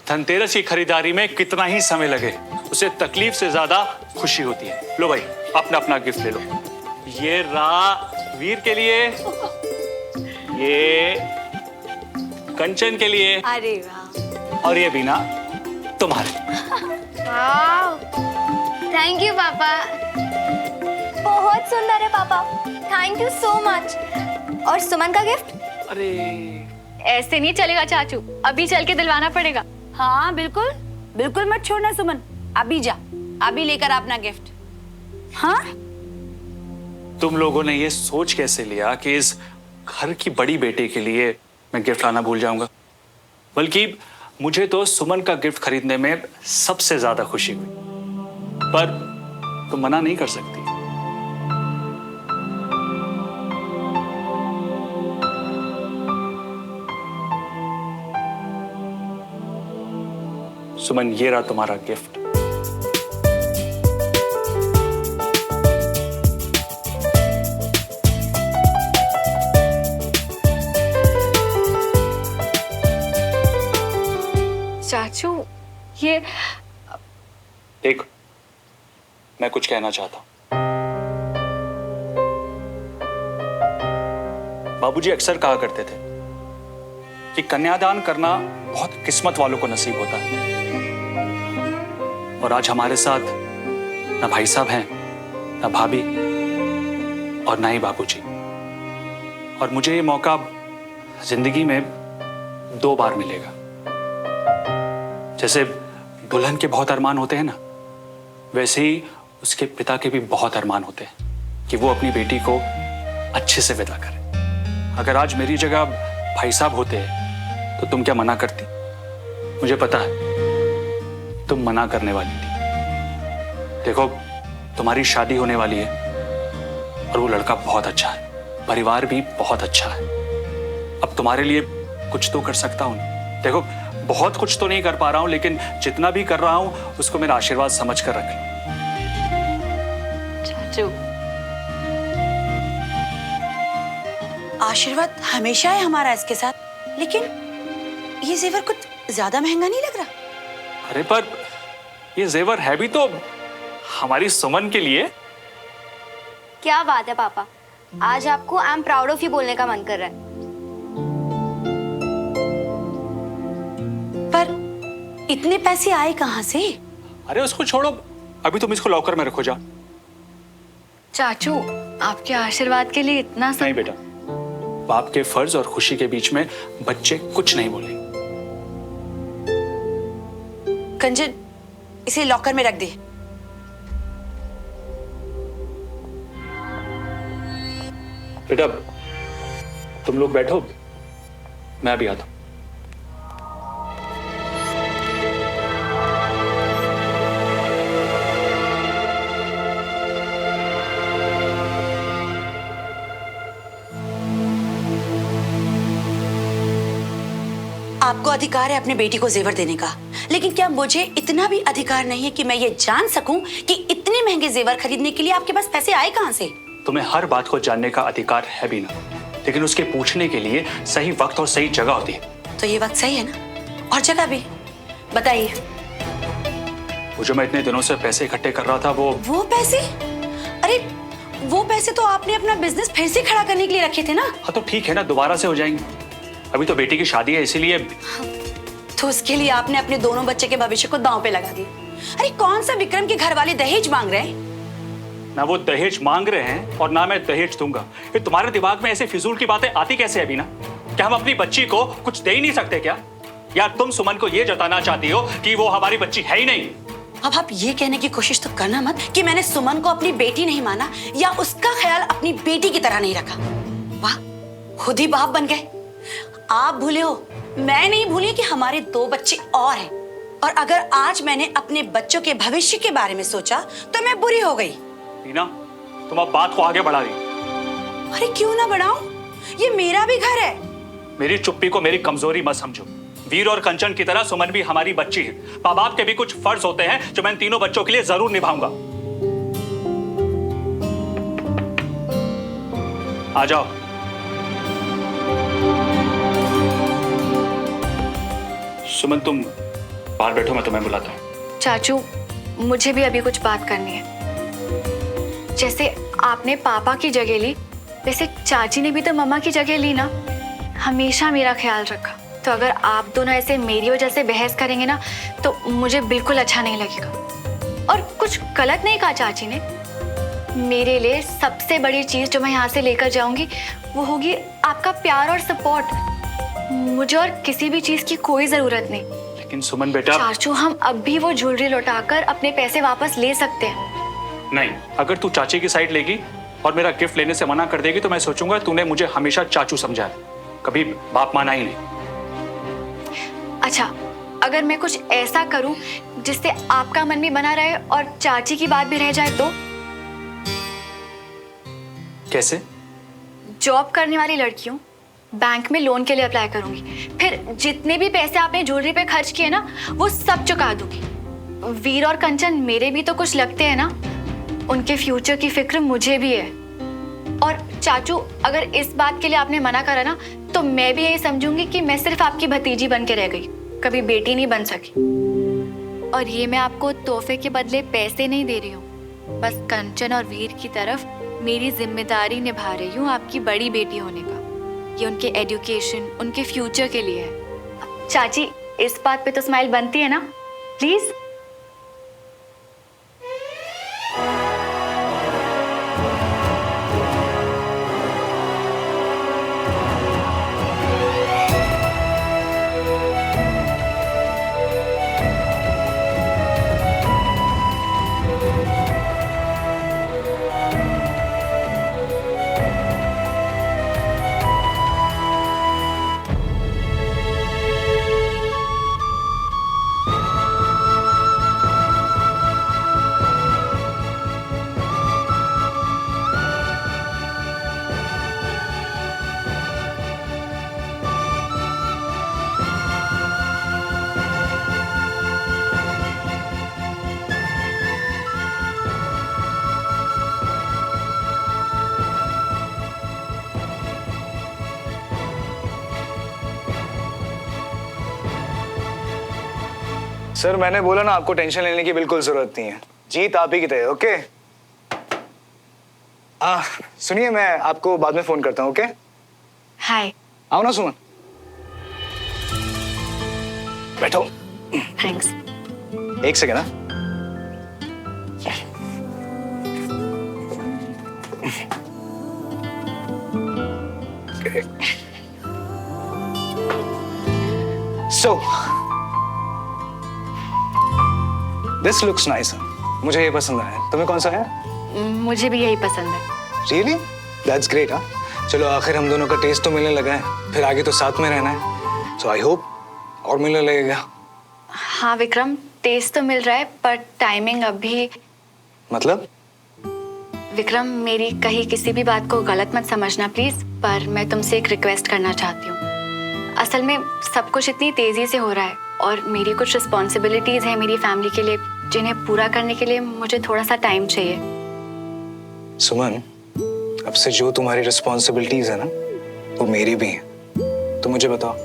धनतेरस की खरीदारी में कितना ही समय लगे, उसे तकलीफ से ज्यादा खुशी होती है। लो भाई, अपना अपना गिफ्ट ले लो। ये वीर के लिए, ये कंचन के लिए, अरे वाह, और ये बीना तुम्हारे। वाह, थैंक यू पापा। बहुत सुंदर है पापा, थैंक यू सो मच। और सुमन का गिफ्ट? अरे ऐसे नहीं चलेगा चाचू, अभी चल के दिलवाना पड़ेगा। हाँ बिल्कुल, बिल्कुल मत छोड़ना सुमन, अभी जा, अभी लेकर अपना गिफ्ट। हाँ, तुम लोगों ने ये सोच कैसे लिया कि इस घर की बड़ी बेटी के लिए मैं गिफ्ट लाना भूल जाऊंगा? बल्कि मुझे तो सुमन का गिफ्ट खरीदने में सबसे ज्यादा खुशी हुई, पर तुम मना नहीं कर सकती। सुमन, ये रहा तुम्हारा गिफ्ट। चाचू, ये देख, मैं कुछ कहना चाहता हूं। बाबूजी अक्सर कहा करते थे कि कन्यादान करना बहुत किस्मत वालों को नसीब होता है, और आज हमारे साथ ना भाई साहब हैं, ना भाभी, और ना ही बाबूजी। और मुझे ये मौका जिंदगी में 2 बार मिलेगा। जैसे दुल्हन के बहुत अरमान होते हैं ना, वैसे ही उसके पिता के भी बहुत अरमान होते हैं कि वो अपनी बेटी को अच्छे से विदा करे। अगर आज मेरी जगह भाई साहब होते तो तुम क्या मना करती? मुझे पता है तुम मना करने वाली थी। देखो, तुम्हारी शादी होने वाली है और वो लड़का बहुत अच्छा है, परिवार भी बहुत अच्छा है। अब तुम्हारे लिए कुछ तो कर सकता हूं। देखो, बहुत कुछ तो नहीं कर पा रहा हूं, लेकिन जितना भी कर रहा हूं उसको मेरा आशीर्वाद समझ कर रख लो। चाचू, आशीर्वाद हमेशा है हमारा इसके साथ, लेकिन ये जेवर कुछ ज्यादा महंगा नहीं लग रहा? अरे पर ये जेवर है भी तो हमारी सुमन के लिए। क्या बात है पापा, आज आपको I am proud of you बोलने का मन कर रहा है। पर इतने पैसे आए कहां से? अरे उसको छोड़ो, अभी तुम इसको लॉकर में रखो जा। चाचू, आपके आशीर्वाद के लिए इतना सब। नहीं बेटा, बाप के फर्ज और खुशी के बीच में बच्चे कुछ नहीं बोले। कंचन, इसे लॉकर में रख दे। बेटा, तुम लोग बैठो, मैं अभी आता हूं। आपको अधिकार है अपने बेटी को जेवर देने का, लेकिन क्या मुझे इतना भी अधिकार नहीं है कि मैं ये जान सकूं कि इतने महंगे जेवर खरीदने के लिए आपके पास पैसे आए कहां से? तुम्हें हर बात को जानने का अधिकार है भी ना, लेकिन उसके पूछने के लिए सही वक्त और सही जगह होती है। तो ये वक्त सही है ना, और जगह भी? बताइए। वो जो मैं इतने दिनों से पैसे इकट्ठे कर रहा था, वो पैसे? अरे वो पैसे तो आपने अपना बिजनेस फिर से खड़ा करने के लिए रखे थे ना? हाँ तो ठीक है ना, दोबारा से हो जाएंगे। अभी तो बेटी की शादी है, इसीलिए। तो उसके लिए आपने अपने दोनों बच्चे के भविष्य को दांव पे लगा दिया। अरे कौन सा विक्रम के घर वाले दहेज मांग रहे हैं? ना वो दहेज मांग रहे हैं और ना मैं दहेज दूंगा। ये तुम्हारे दिमाग में ऐसे फिजूल की बातें आती कैसे है बीना? क्या हम अपनी बच्ची को कुछ दे ही नहीं सकते क्या? या तुम सुमन को ये जताना चाहती हो कि वो हमारी बच्ची है ही नहीं? अब आप ये कहने की कोशिश तो करना मत कि मैंने सुमन को अपनी बेटी नहीं माना या उसका ख्याल अपनी बेटी की तरह नहीं रखा। वाह, खुद ही बाप बन गए। आप भूले हो, मैं नहीं भूली कि हमारे 2 बच्चे और हैं, और अगर आज मैंने अपने बच्चों के भविष्य के बारे में सोचा तो मैं बुरी हो गई। बीना, तुम अब बात को आगे बढ़ा रही। अरे क्यों ना बढ़ाऊं, ये मेरा भी घर है। मेरी चुप्पी को मेरी कमजोरी मत समझो। वीर और कंचन की तरह सुमन भी हमारी बच्ची है। माँ बाप के भी कुछ फर्ज होते हैं जो मैं इन तीनों बच्चों के लिए जरूर निभाऊंगा। आ जाओ। सुमन, तुम बाहर बैठो, मैं तुम्हें बुलाता हूँ। चाचू, मुझे भी अभी कुछ बात करनी है। जैसे आपने पापा की जगह ली, वैसे चाची ने भी तो मम्मा की जगह ली ना। हमेशा मेरा ख्याल रखा, तो अगर आप दोनों ऐसे मेरी वजह से बहस करेंगे ना, तो मुझे बिल्कुल अच्छा नहीं लगेगा। और कुछ गलत नहीं कहा चाची ने। मेरे लिए सबसे बड़ी चीज जो मैं यहाँ से लेकर जाऊंगी वो होगी आपका प्यार और सपोर्ट। मुझे और किसी भी चीज की कोई जरूरत नहीं। लेकिन सुमन बेटा, चाचू, हम अब भी वो ज्वेलरी लौटाकर अपने पैसे वापस ले सकते हैं। नहीं, अगर तू चाची की साइड लेगी और मेरा गिफ्ट लेने से मना कर देगी तो मैं सोचूंगा तूने मुझे हमेशा चाचू समझा है, कभी बाप माना ही नहीं। अच्छा, अगर मैं कुछ ऐसा करूं जिससे आपका मन भी बना रहे और चाची की बात भी रह जाए तो? कैसे? जॉब करने वाली लड़कियों बैंक में लोन के लिए अप्लाई करूंगी, फिर जितने भी पैसे आपने ज्वेलरी पे खर्च किए ना वो सब चुका दूंगी। वीर और कंचन मेरे भी तो कुछ लगते हैं ना, उनके फ्यूचर की फिक्र मुझे भी है। और चाचू, अगर इस बात के लिए आपने मना करा ना तो मैं भी यही समझूंगी कि मैं सिर्फ आपकी भतीजी बन के रह गई, कभी बेटी नहीं बन सकी। और ये मैं आपको तोहफे के बदले पैसे नहीं दे रही हूँ, बस कंचन और वीर की तरफ मेरी जिम्मेदारी निभा रही हूँ आपकी बड़ी बेटी होने का। ये उनके एजुकेशन, उनके फ्यूचर के लिए है। चाची, इस बात पे तो स्माइल बनती है ना, प्लीज। सर, मैंने बोला ना, आपको टेंशन लेने की बिल्कुल जरूरत नहीं है। जीत आप ही की तय। ओके, सुनिए, मैं आपको बाद में फोन करता हूँ। ओके, हाय। आओ ना सुमन, बैठो। थैंक्स। एक सेकेंड। ना सो दिस लुक्स नाइस। मुझे ये पसंद है। तुम्हें कौन सा है? मुझे भी यही पसंद है। रियली? That's great. चलो, आखिर हम दोनों का टेस्ट तो मिलने लगा है, फिर आगे तो साथ में रहना है। सो आई होप और मिलने लगेगा। हाँ विक्रम, टेस्ट तो मिल रहा है पर टाइमिंग अभी। मतलब? विक्रम, मेरी कहीं किसी भी बात को गलत मत समझना प्लीज, पर मैं तुमसे एक रिक्वेस्ट करना चाहती हूँ। असल में सब कुछ इतनी तेजी से हो रहा है और मेरी कुछ रिस्पॉन्सिबिलिटीज हैं मेरी फैमिली के लिए, जिन्हें पूरा करने के लिए मुझे थोड़ा सा टाइम चाहिए। सुमन, अब से जो तुम्हारी रिस्पॉन्सिबिलिटीज है ना, वो मेरी भी हैं। तो मुझे बताओ,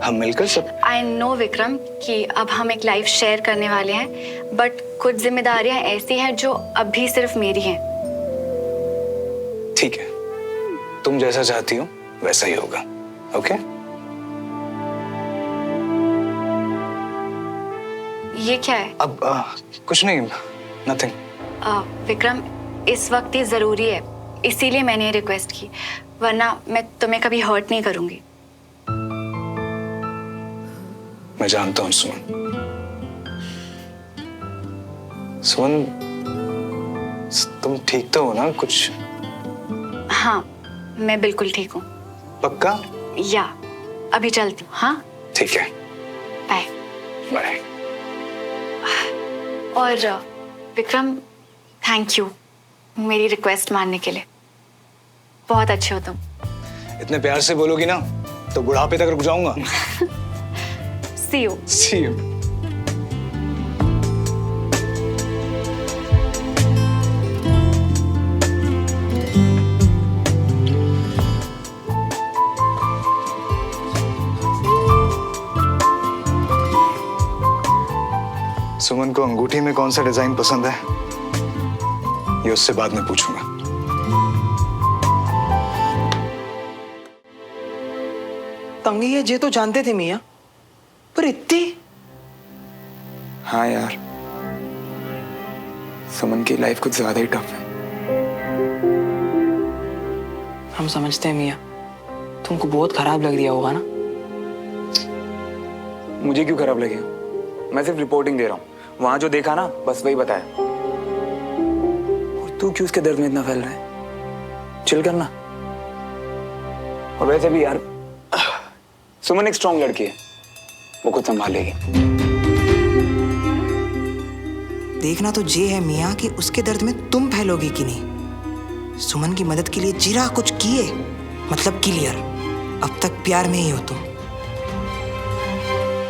हम मिलकर सब। आई नो विक्रम कि अब हम एक लाइफ शेयर करने वाले हैं, बट कुछ जिम्मेदारियां ऐसी हैं जो अभी सिर्फ मेरी हैं। ठीक है, तुम जैसा चाहती हो वैसा ही होगा। ओके? ये क्या है? अब कुछ नहीं, नथिंग। विक्रम, इस वक्त ये जरूरी है, इसीलिए मैंने ये रिक्वेस्ट की, वरना मैं तुम्हें कभी हर्ट नहीं करूंगी। मैं जानता हूँ सुमन। सुमन, तुम ठीक तो हो ना? कुछ? हाँ, मैं बिल्कुल ठीक हूँ। पक्का? या अभी चलती हूँ। हाँ, ठीक है, बाय। बाय। और विक्रम, थैंक यू मेरी रिक्वेस्ट मानने के लिए। बहुत अच्छे हो तुम। इतने प्यार से बोलोगी ना तो बुढ़ापे तक रुक जाऊंगा। सी यू। See you. सुमन को अंगूठी में कौन सा डिजाइन पसंद है ये उससे बाद में पूछूंगा। तंगी है जे तो जानते थे मियाँ, पर इतनी। हाँ यार, सुमन की लाइफ कुछ ज्यादा ही टफ है। हम समझते हैं मियाँ, तुमको बहुत खराब लग रहा होगा ना। मुझे क्यों खराब लगे? मैं सिर्फ रिपोर्टिंग दे रहा हूँ। वहां जो देखा ना बस वही बताया। और तू क्यों उसके दर्द में इतना फैल रहा है? चिल करना। और वैसे भी यार, सुमन एक स्ट्रॉन्ग लड़की है, वो खुद संभालेगी। देखना तो ये है मियाँ कि उसके दर्द में तुम फैलोगे कि नहीं। सुमन की मदद के लिए जीरा कुछ किए, मतलब क्लियर। अब तक प्यार में ही हो तुम।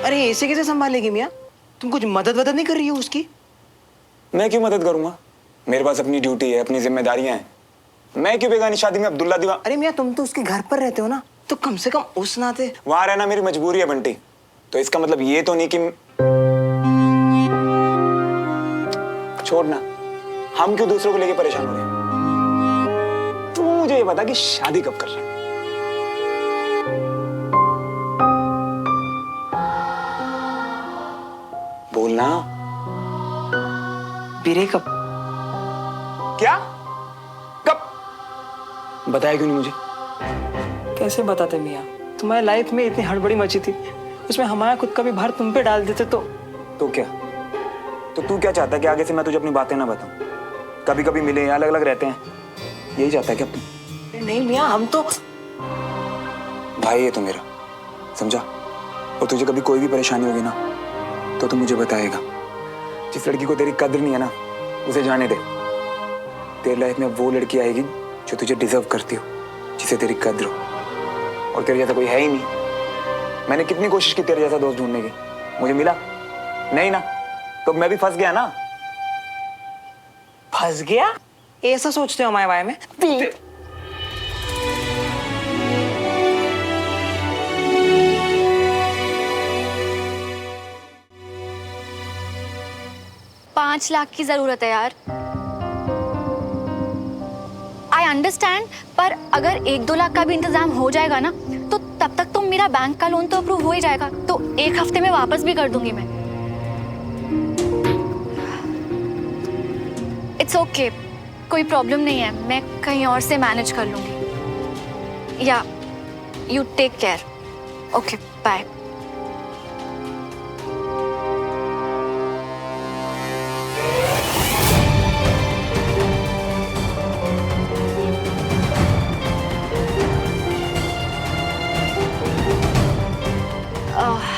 अरे ऐसे कैसे संभालेगी मियाँ? तुम कुछ मदद वदद नहीं कर रही हो उसकी? मैं क्यों मदद करूंगा? मेरे पास अपनी ड्यूटी है, अपनी जिम्मेदारियां हैं। मैं क्यों बेगानी शादी में अब्दुल्ला दीवान? अरे मियाँ, तुम तो उसके घर पर रहते हो ना, तो कम से कम उस नाते। वहां रहना मेरी मजबूरी है बंटी। तो इसका मतलब ये तो नहीं कि छोड़ना। हम क्यों दूसरों को लेके परेशान हो रहे हैं? तू मुझे ये बता कि शादी कब कर रहा है? बोलना। ब्रेकअप। क्या? कब? बताया क्यों नहीं मुझे? कैसे बताते मियाँ? तुम्हारी लाइफ में इतनी हड़बड़ी मची थी, उसमें हमारा खुद का भी भार तुम पे डाल देते तो क्या? तो तू क्या चाहता है कि आगे से मैं तुझे अपनी बातें ना बताऊं? कभी कभी मिले, अलग अलग रहते हैं, यही चाहता है क्या तू? नहीं मियाँ, हम तो भाई है तो मेरा, समझा? और तुझे कभी कोई भी परेशानी होगी ना तो तू मुझे बताएगा। जिस लड़की को तेरी कद्र नहीं है ना, उसे जाने दे। तेरी लाइफ में वो लड़की आएगी जो तुझे डिजर्व करती हो, जिसे तेरी कद्र हो। और तेरे जैसा कोई है ही नहीं। मैंने कितनी कोशिश की तेरे जैसा दोस्त ढूंढने की, मुझे मिला नहीं ना, तो मैं भी फंस गया ना। फंस गया? ऐसा सोचते हो हमारे बारे में? पांच लाख की जरूरत है यार। आई अंडरस्टैंड, पर अगर 1-2 लाख का भी इंतजाम हो जाएगा ना, तो तब तक तो मेरा बैंक का लोन तो अप्रूव हो ही जाएगा। तो 1 हफ्ते में वापस भी कर दूंगी मैं। इट्स ओके, कोई प्रॉब्लम नहीं है, मैं कहीं और से मैनेज कर लूंगी। या you take care. Okay, bye.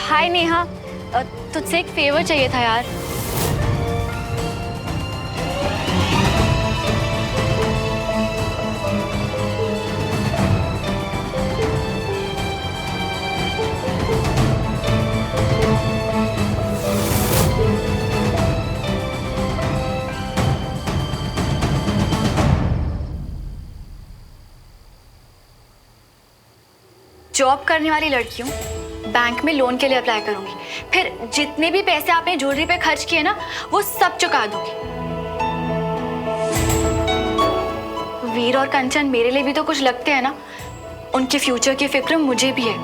Hi Neha, तुझसे एक फेवर चाहिए था यार। जॉब करने वाली लड़की हूँ, बैंक में लोन के लिए अप्लाई करूंगी। फिर जितने भी पैसे आपने ज्वेलरी पे खर्च किए ना, वो सब चुका दूंगी। वीर और कंचन मेरे लिए भी तो कुछ लगते हैं ना, उनके फ्यूचर की फिक्र मुझे भी है।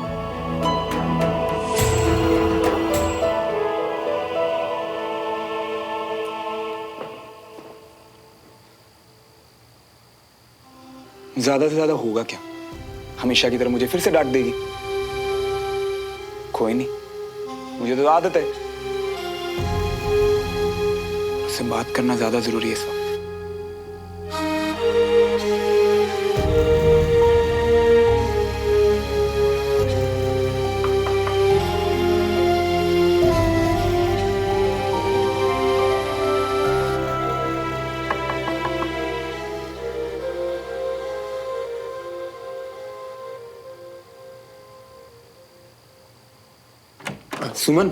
ज्यादा से ज्यादा होगा क्या? हमेशा की तरह मुझे फिर से डांट देगी। कोई नहीं, मुझे तो आदत है। उससे बात करना ज्यादा जरूरी है इस वक्त। सुमन,